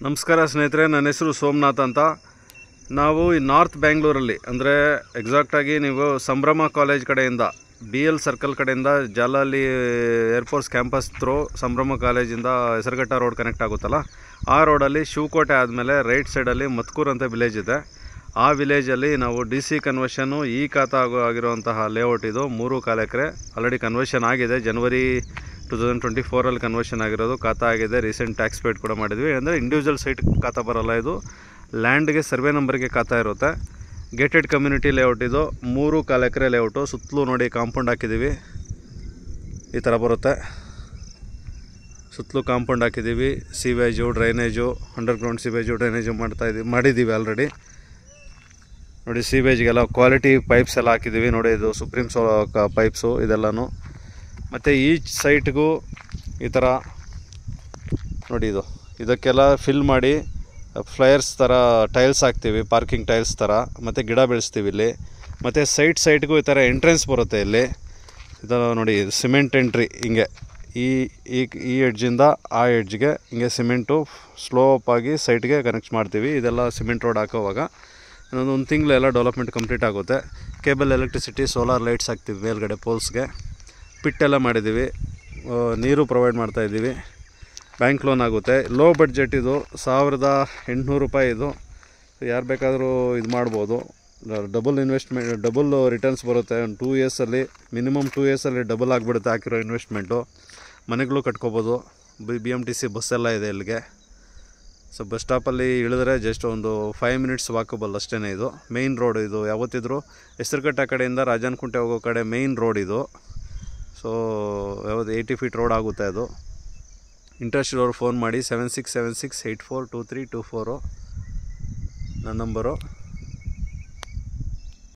ನಮಸ್ಕಾರ ಸ್ನೇಹಿತರೆ, ನನ್ನ ಹೆಸರು ಸೋಮನಾಥ್ ಅಂತ. ನಾವು ಈ ನಾರ್ತ್ ಬ್ಯಾಂಗ್ಳೂರಲ್ಲಿ ಅಂದರೆ ಎಕ್ಸಾಕ್ಟಾಗಿ ನೀವು ಸಂಭ್ರಮ ಕಾಲೇಜ್ ಕಡೆಯಿಂದ BL ಸರ್ಕಲ್ ಕಡೆಯಿಂದ ಜಾಲಹಳ್ಳಿ ಏರ್ಫೋರ್ಸ್ ಕ್ಯಾಂಪಸ್ ಥ್ರೂ ಸಂಭ್ರಮ ಕಾಲೇಜಿಂದ ಹೆಸರುಘಟ್ಟ ರೋಡ್ ಕನೆಕ್ಟ್ ಆಗುತ್ತಲ್ಲ, ಆ ರೋಡಲ್ಲಿ ಶಿವಕೋಟೆ ಆದಮೇಲೆ ರೈಟ್ ಸೈಡಲ್ಲಿ ಮತ್ಕೂರ್ ಅಂತ ವಿಲೇಜ್ ಇದೆ. ಆ ವಿಲೇಜಲ್ಲಿ ನಾವು DC ಕನ್ವರ್ಷನ್ನು ಈ ಖಾತಾ ಆಗಿರುವಂತಹ ಲೇಔಟ್ ಇದು 3.4 ಎಕರೆ ಆಲ್ರೆಡಿ ಕನ್ವರ್ಷನ್ ಆಗಿದೆ. ಜನವರಿ 2024 ಕನ್ವರ್ಷನ್ ಆಗಿರೋದು, ಖಾತಾ ಆಗಿದೆ. ರೀಸೆಂಟ್ ಟ್ಯಾಕ್ಸ್ ಪೇಡ್ ಕೂಡ ಮಾಡಿದ್ವಿ. ಅಂದರೆ ಇಂಡಿವಿಜುವಲ್ ಸೈಟ್ ಖಾತಾ ಬರೋಲ್ಲ, ಇದು ಲ್ಯಾಂಡ್ಗೆ ಸರ್ವೆ ನಂಬರ್ಗೆ ಖಾತಾ ಇರುತ್ತೆ. ಗೇಟೆಡ್ ಕಮ್ಯುನಿಟಿ ಲೇಔಟ್ ಇದು 3.4 ಎಕರೆ ಲೇಔಟು. ಸುತ್ತಲೂ ನೋಡಿ ಕಾಂಪೌಂಡ್ ಹಾಕಿದ್ದೀವಿ, ಈ ಥರ ಬರುತ್ತೆ. ಸುತ್ತಲೂ ಕಾಂಪೌಂಡ್ ಹಾಕಿದ್ದೀವಿ. ಸೀವೇಜು, ಡ್ರೈನೇಜು, ಅಂಡರ್ಗ್ರೌಂಡ್ ಸೀವೇಜು, ಡ್ರೈನೇಜು ಮಾಡಿದ್ದೀವಿ ಆಲ್ರೆಡಿ. ನೋಡಿ, ಸೀವೇಜ್ಗೆಲ್ಲ ಕ್ವಾಲಿಟಿ ಪೈಪ್ಸ್ ಎಲ್ಲ ಹಾಕಿದ್ದೀವಿ. ನೋಡಿ, ಇದು ಸುಪ್ರೀಂ ಪೈಪ್ಸು ಇದೆಲ್ಲನೂ. ಮತ್ತು ಈ ಸೈಟ್ಗೂ ಈ ಥರ ನೋಡಿ, ಇದಕ್ಕೆಲ್ಲ ಫಿಲ್ ಮಾಡಿ ಫ್ಲೈಯರ್ಸ್ ಥರ ಟೈಲ್ಸ್ ಹಾಕ್ತೀವಿ, ಪಾರ್ಕಿಂಗ್ ಟೈಲ್ಸ್ ಥರ. ಮತ್ತು ಗಿಡ ಬೆಳೆಸ್ತೀವಿ ಇಲ್ಲಿ. ಮತ್ತು ಸೈಟ್ಗೂ ಈ ಥರ ಎಂಟ್ರೆನ್ಸ್ ಬರುತ್ತೆ ಇಲ್ಲಿ. ಇದು ನೋಡಿ, ಸಿಮೆಂಟ್ ಎಂಟ್ರಿ ಹಿಂಗೆ ಈ ಎಡ್ಜಿಂದ ಆ ಎಡ್ಜ್ಗೆ ಹಿಂಗೆ ಸಿಮೆಂಟು ಸ್ಲೋಪಾಗಿ ಸೈಟ್ಗೆ ಕನೆಕ್ಟ್ ಮಾಡ್ತೀವಿ. ಇದೆಲ್ಲ ಸಿಮೆಂಟ್ ರೋಡ್ ಹಾಕೋವಾಗ ಒಂದು ತಿಂಗಳು ಎಲ್ಲ ಡೆವಲಪ್ಮೆಂಟ್ ಕಂಪ್ಲೀಟ್ ಆಗುತ್ತೆ. ಕೇಬಲ್ ಎಲೆಕ್ಟ್ರಿಸಿಟಿ, ಸೋಲಾರ್ ಲೈಟ್ಸ್ ಹಾಕ್ತೀವಿ ಮೇಲ್ಗಡೆ ಪೋಲ್ಸ್ಗೆ. ಪಿಟ್ಟೆಲ್ಲ ಮಾಡಿದ್ದೀವಿ, ನೀರು ಪ್ರೊವೈಡ್ ಮಾಡ್ತಾಯಿದ್ದೀವಿ. ಬ್ಯಾಂಕ್ ಲೋನ್ ಆಗುತ್ತೆ. ಲೋ ಬಡ್ಜೆಟ್ ಇದು, 1800 ರೂಪಾಯಿ ಇದು. ಯಾರು ಬೇಕಾದರೂ ಇದು ಮಾಡ್ಬೋದು. ಡಬಲ್ ಇನ್ವೆಸ್ಟ್ಮೆಂಟ್, ಡಬಲ್ ರಿಟರ್ನ್ಸ್ ಬರುತ್ತೆ. ಒಂದು 2 ಇಯರ್ಸಲ್ಲಿ, ಮಿನಿಮಮ್ 2 ಇಯರ್ಸಲ್ಲಿ ಡಬಲ್ ಆಗಿಬಿಡುತ್ತೆ ಹಾಕಿರೋ ಇನ್ವೆಸ್ಟ್ಮೆಂಟು. ಮನೆಗಳು ಕಟ್ಕೋಬೋದು. BMTC ಬಸ್ಸೆಲ್ಲ ಇದೆ ಇಲ್ಲಿಗೆ. ಸೊ ಬಸ್ ಸ್ಟಾಪಲ್ಲಿ ಇಳಿದ್ರೆ ಜಸ್ಟ್ ಒಂದು 5 ಮಿನಿಟ್ಸ್ ವಾಕಬಲ್ ಅಷ್ಟೇ. ಇದು ಮೇಯ್ನ್ ರೋಡ್. ಇದು ಯಾವತ್ತಿದ್ರೂ ಹೆಸರುಘಟ್ಟ ಕಡೆಯಿಂದ ರಾಜನಕುಂಟೆ ಹೋಗೋ ಕಡೆ ಮೇಯ್ನ್ ರೋಡ್ ಇದು. ಸೊ 80 ಫೀಟ್ ರೋಡ್ ಆಗುತ್ತೆ ಅದು. ಇಂಟ್ರೆಸ್ಟ್ ಇರೋರು ಫೋನ್ ಮಾಡಿ 7676842324 ನನ್ನ ನಂಬರು.